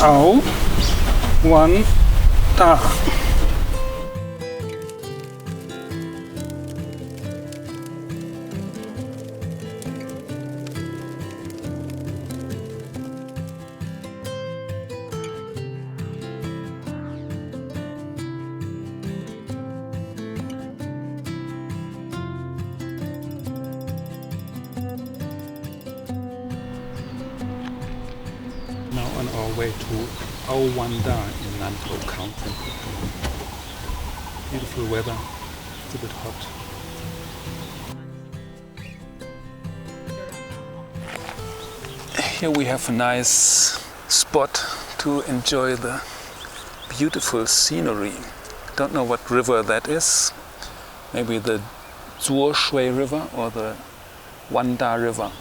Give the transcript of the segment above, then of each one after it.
Aowanda. Now on our way to Aowanda in Nantou County. Beautiful weather, it's a bit hot. Here we have a nice spot to enjoy the beautiful scenery. Don't know what river that is. Maybe the Shui River or the Wanda River.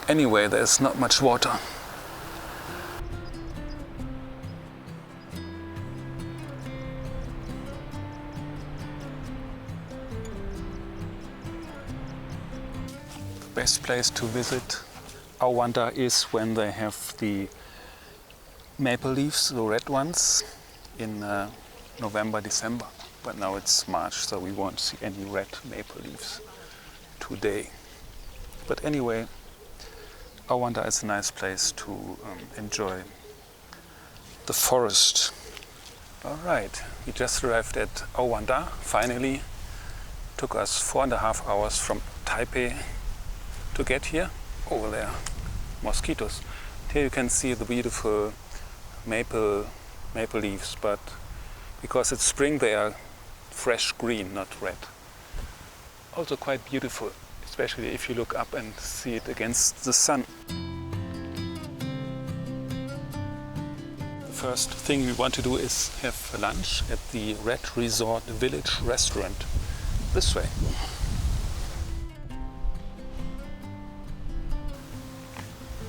Anyway, there's not much water. The best place to visit Aowanda is when they have the maple leaves, the red ones, in November, December. But now it's March, so we won't see any red maple leaves today. But anyway, Aowanda is a nice place to enjoy the forest. Alright, we just arrived at Aowanda, finally. Took us 4.5 hours from Taipei to get here. Over there, mosquitoes. Here you can see the beautiful maple leaves, but because it's spring they are fresh green, not red. Also quite beautiful, especially if you look up and see it against the sun. The first thing we want to do is have lunch at the Red Resort Village restaurant. This way.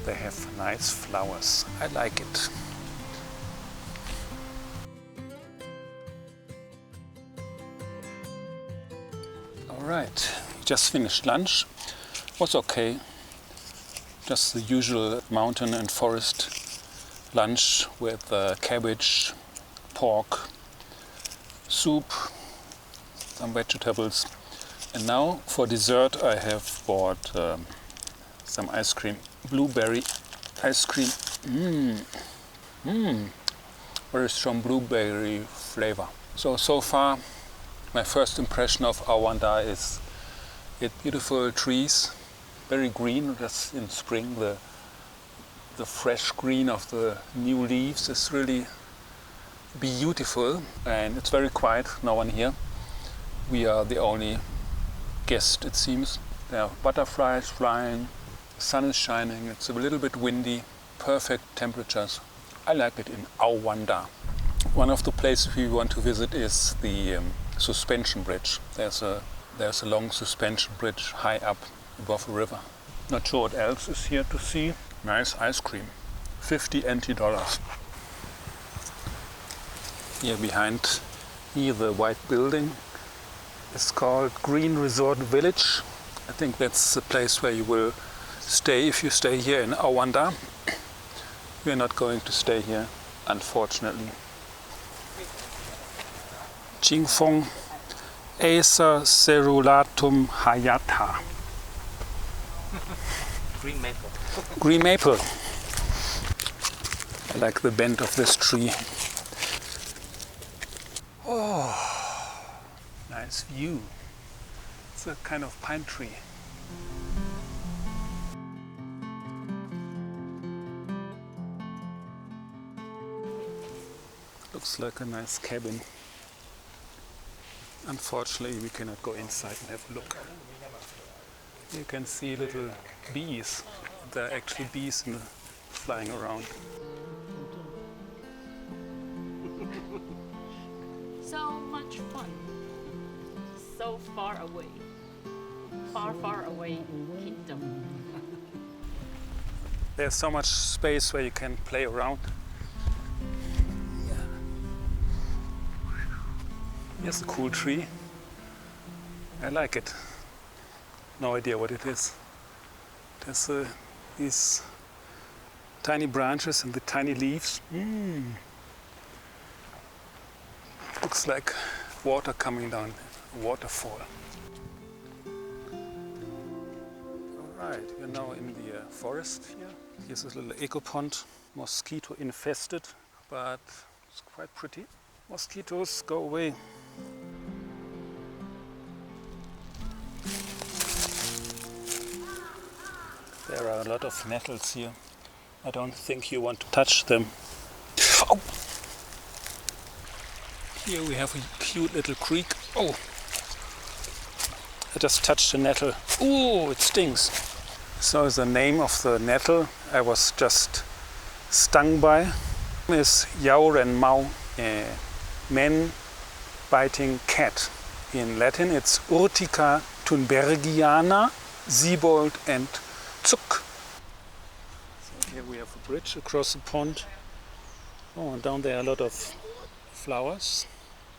They have nice flowers. I like it. Alright, just finished lunch. Was okay. Just the usual mountain and forest lunch with cabbage, pork, soup, some vegetables. And now for dessert I have bought some ice cream. Blueberry ice cream. Very strong blueberry flavor. So far my first impression of Aowanda is it beautiful trees, very green. Just in spring the fresh green of the new leaves is really beautiful, and it's very quiet, no one here. We are the only guest, it seems. There are butterflies flying. The sun is shining, it's a little bit windy, perfect temperatures. I like it in Aowanda. One of the places we want to visit is the suspension bridge. There's a long suspension bridge high up above a river. Not sure what else is here to see. Nice ice cream, 50 NT dollars. Here behind me, the white building is called Green Resort Village. I think that's the place where you will stay if you stay here in Aowanda. We are not going to stay here, unfortunately. Jingfeng Acer cerulatum hayata. Green maple. Green maple. I like the bend of this tree. Oh, nice view. It's a kind of pine tree. Looks like a nice cabin. Unfortunately, we cannot go inside and have a look. You can see little bees. There are actually bees flying around. So much fun. So far away. Far, far away kingdom. There's so much space where you can play around. Here's a cool tree. I like it. No idea what it is. There's these Tiny branches and the tiny leaves. Looks like water coming down, a waterfall. Alright, we're now in the forest here. Here's a little eco pond, mosquito infested, but it's quite pretty. Mosquitoes, go away. There are a lot of nettles here. I don't think you want to touch them. Oh! Here we have a cute little creek. Oh! I just touched a nettle. Ooh, it stings. So the name of the nettle I was just stung by is Mau, a man-biting cat. In Latin it's Urtica thunbergiana, Siebold and Zuck. So here we have a bridge across the pond. Oh, and down there are a lot of flowers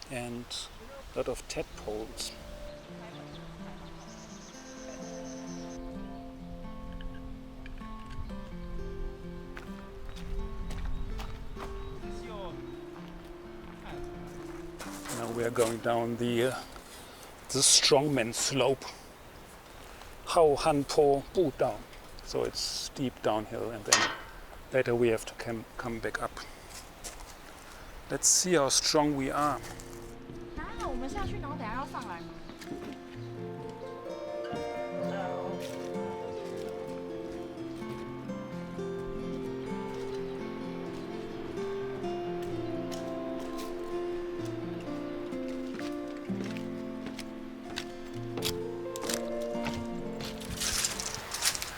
and a lot of tadpoles. Now we are going down the strongman slope. Hao Han Po Bu down. So it's steep downhill and then later we have to come back up. Let's see how strong we are.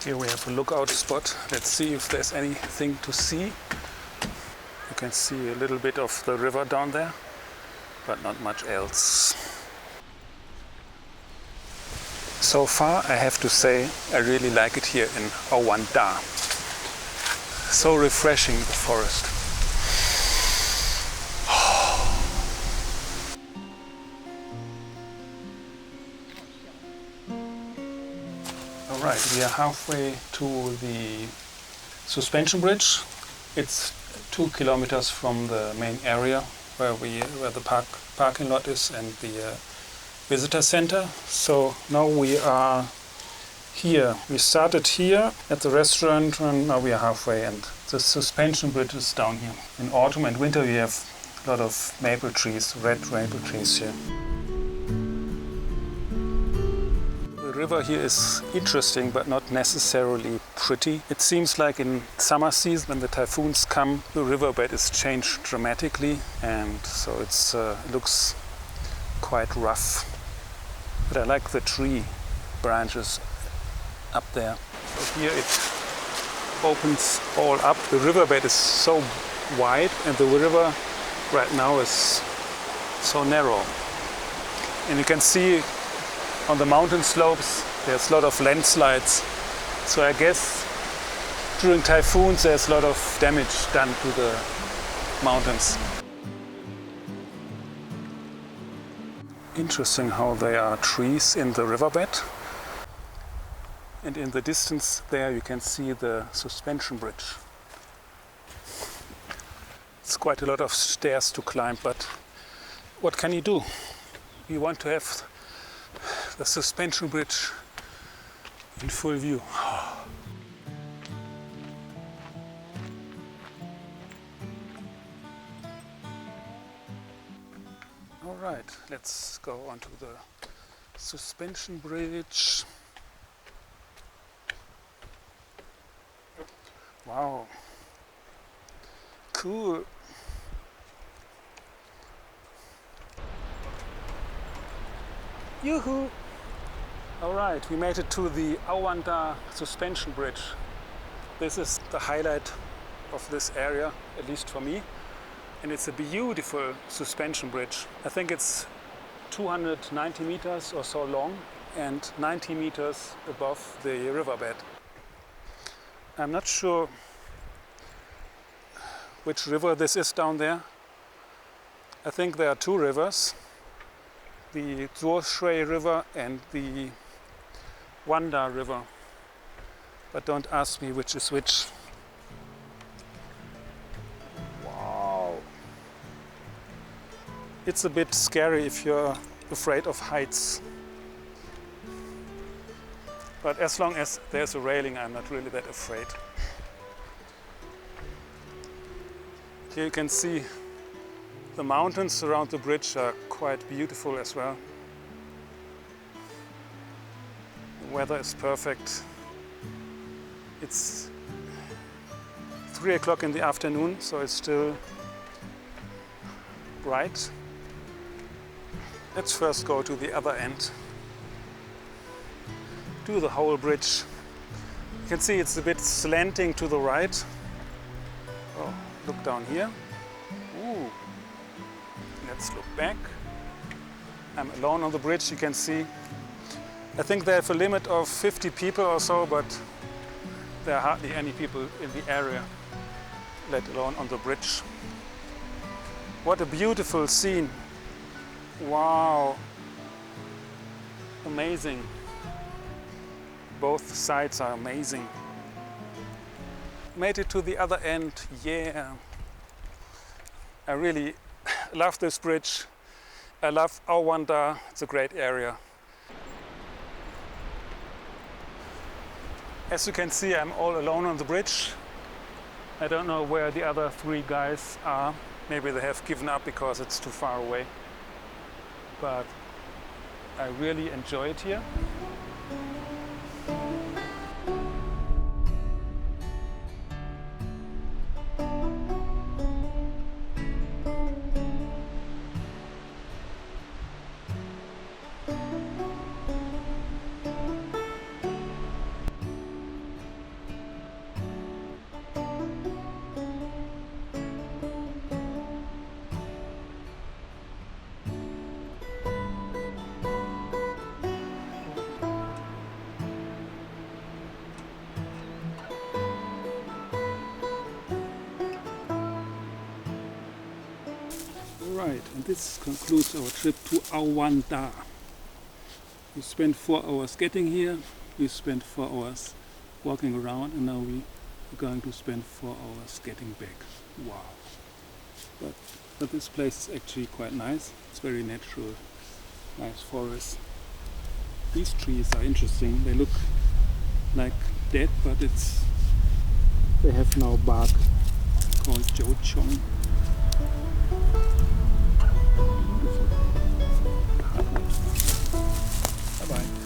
Here we have a lookout spot. Let's see if there's anything to see. You can see a little bit of the river down there, but not much else. So far, I have to say, I really like it here in Aowanda. So refreshing, the forest. Alright, we are halfway to the suspension bridge. It's 2 kilometers from the main area where the parking lot is and the visitor center. So now we are here. We started here at the restaurant and now we are halfway and the suspension bridge is down here. In autumn and winter we have a lot of maple trees, red maple trees here. The river here is interesting but not necessarily pretty. It seems like in summer season when the typhoons come, the riverbed is changed dramatically and so it looks quite rough. But I like the tree branches up there. So here it opens all up. The riverbed is so wide and the river right now is so narrow. And you can see on the mountain slopes there's a lot of landslides. So I guess during typhoons there's a lot of damage done to the mountains. Interesting how there are trees in the riverbed. And in the distance there you can see the suspension bridge. It's quite a lot of stairs to climb, but what can you do? We want to have the suspension bridge in full view. All right, let's go onto the suspension bridge. Wow, cool. Yoo-hoo! All right, we made it to the Aowanda suspension bridge. This is the highlight of this area, at least for me. And it's a beautiful suspension bridge. I think it's 290 meters or so long and 90 meters above the riverbed. I'm not sure which river this is down there. I think there are two rivers. The Zuoshui River and the Wanda River. But don't ask me which is which. It's a bit scary if you're afraid of heights. But as long as there's a railing, I'm not really that afraid. Here you can see the mountains around the bridge are quite beautiful as well. The weather is perfect. It's 3 o'clock in the afternoon, so it's still bright. Let's first go to the other end, to the whole bridge. You can see it's a bit slanting to the right. Oh, look down here. Ooh. Let's look back. I'm alone on the bridge, you can see. I think they have a limit of 50 people or so, but there are hardly any people in the area, let alone on the bridge. What a beautiful scene. Wow. Amazing. Both sides are amazing. Made it to the other end, yeah. I really love this bridge. I love Aowanda, it's a great area. As you can see, I'm all alone on the bridge. I don't know where the other 3 guys are. Maybe they have given up because it's too far away. But I really enjoy it here. Right, and this concludes our trip to Aowanda. We spent 4 hours getting here, we spent 4 hours walking around, and now we are going to spend 4 hours getting back. Wow! But this place is actually quite nice. It's very natural, nice forest. These trees are interesting. They look like dead, but they have now bark called Jochong. Bye-bye.